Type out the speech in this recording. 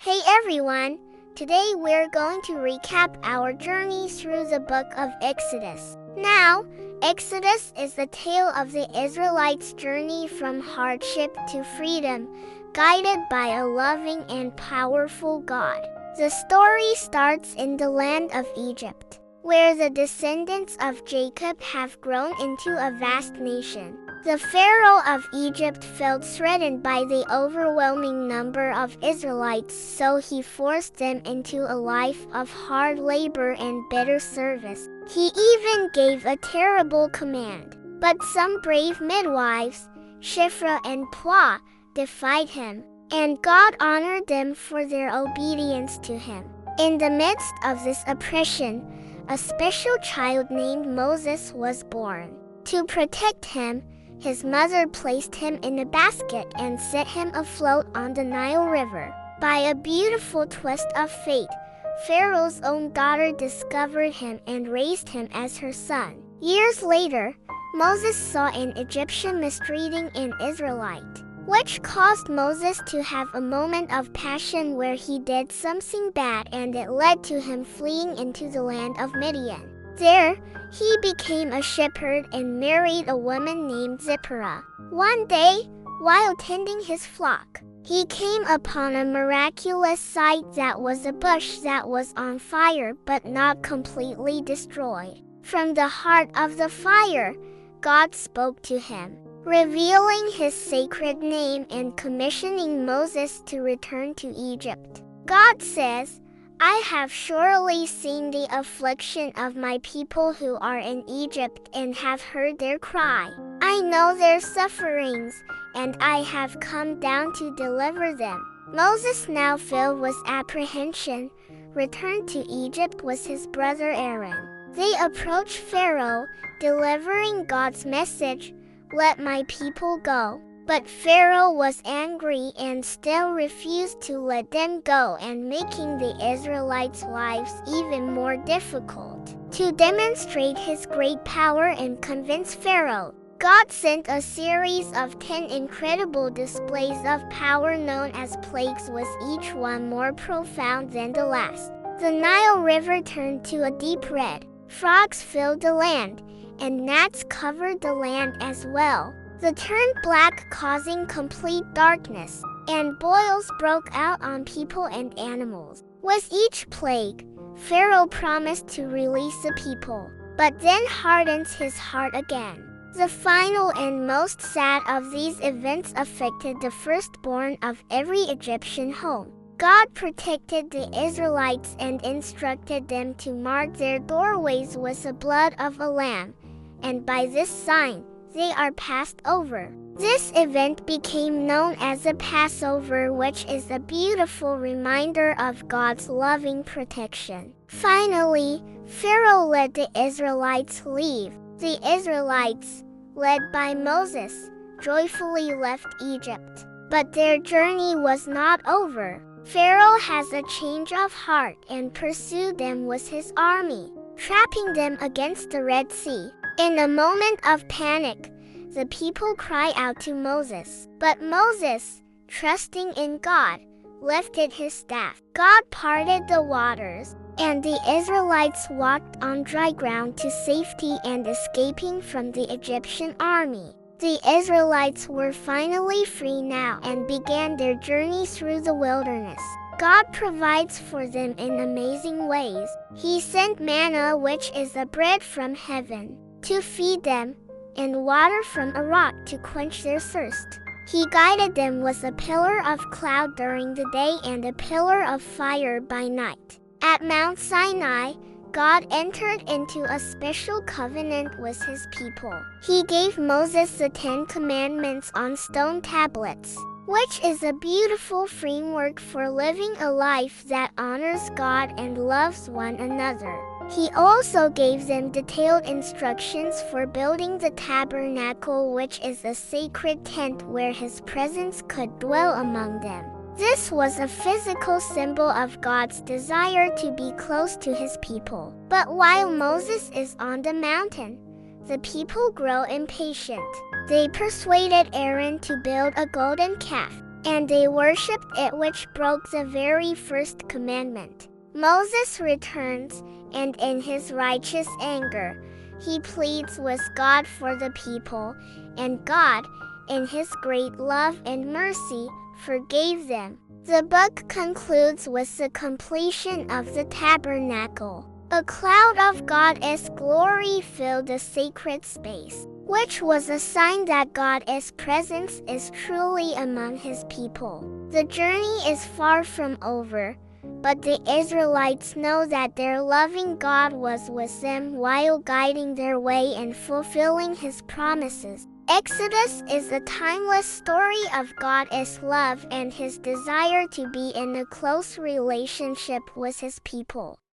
Hey everyone! Today we're going to recap our journey through the book of Exodus. Now, Exodus is the tale of the Israelites' journey from hardship to freedom, guided by a loving and powerful God. The story starts in the land of Egypt, where the descendants of Jacob have grown into a vast nation. The Pharaoh of Egypt felt threatened by the overwhelming number of Israelites, so he forced them into a life of hard labor and bitter service. He even gave a terrible command. But some brave midwives, Shiphrah and Puah, defied him, and God honored them for their obedience to him. In the midst of this oppression, a special child named Moses was born. To protect him, his mother placed him in a basket and set him afloat on the Nile River. By a beautiful twist of fate, Pharaoh's own daughter discovered him and raised him as her son. Years later, Moses saw an Egyptian mistreating an Israelite, which caused Moses to have a moment of passion where he did something bad, and it led to him fleeing into the land of Midian. There, he became a shepherd and married a woman named Zipporah. One day, while tending his flock, he came upon a miraculous sight that was a bush that was on fire but not completely destroyed. From the heart of the fire, God spoke to him, revealing his sacred name and commissioning Moses to return to Egypt. God says, "I have surely seen the affliction of my people who are in Egypt and have heard their cry. I know their sufferings, and I have come down to deliver them." Moses, now filled with apprehension, returned to Egypt with his brother Aaron. They approached Pharaoh, delivering God's message, "Let my people go." But Pharaoh was angry and still refused to let them go, and making the Israelites' lives even more difficult. To demonstrate his great power and convince Pharaoh, God sent a series of 10 incredible displays of power known as plagues, with each one more profound than the last. The Nile River turned to a deep red, frogs filled the land, and gnats covered the land as well. The turned black, causing complete darkness, and boils broke out on people and animals. With each plague, Pharaoh promised to release the people, but then hardens his heart again. The final and most sad of these events affected the firstborn of every Egyptian home. God protected the Israelites and instructed them to mark their doorways with the blood of a lamb, and by this sign, they are passed over. This event became known as the Passover, which is a beautiful reminder of God's loving protection. Finally, Pharaoh let the Israelites leave. The Israelites, led by Moses, joyfully left Egypt. But their journey was not over. Pharaoh has a change of heart and pursued them with his army, trapping them against the Red Sea. In a moment of panic, the people cry out to Moses. But Moses, trusting in God, lifted his staff. God parted the waters, and the Israelites walked on dry ground to safety and escaping from the Egyptian army. The Israelites were finally free now and began their journey through the wilderness. God provides for them in amazing ways. He sent manna, which is a bread from heaven, to feed them, and water from a rock to quench their thirst. He guided them with a pillar of cloud during the day and a pillar of fire by night. At Mount Sinai, God entered into a special covenant with his people. He gave Moses the 10 Commandments on stone tablets, which is a beautiful framework for living a life that honors God and loves one another. He also gave them detailed instructions for building the tabernacle, which is a sacred tent where his presence could dwell among them. This was a physical symbol of God's desire to be close to his people. But while Moses is on the mountain, the people grow impatient. They persuaded Aaron to build a golden calf, and they worshipped it, which broke the very first commandment. Moses returns, and in his righteous anger, he pleads with God for the people, and God, in his great love and mercy, forgave them. The book concludes with the completion of the tabernacle. A cloud of God's glory filled the sacred space, which was a sign that God's presence is truly among his people. The journey is far from over, but the Israelites know that their loving God was with them while guiding their way and fulfilling his promises. Exodus is a timeless story of God's love and his desire to be in a close relationship with his people.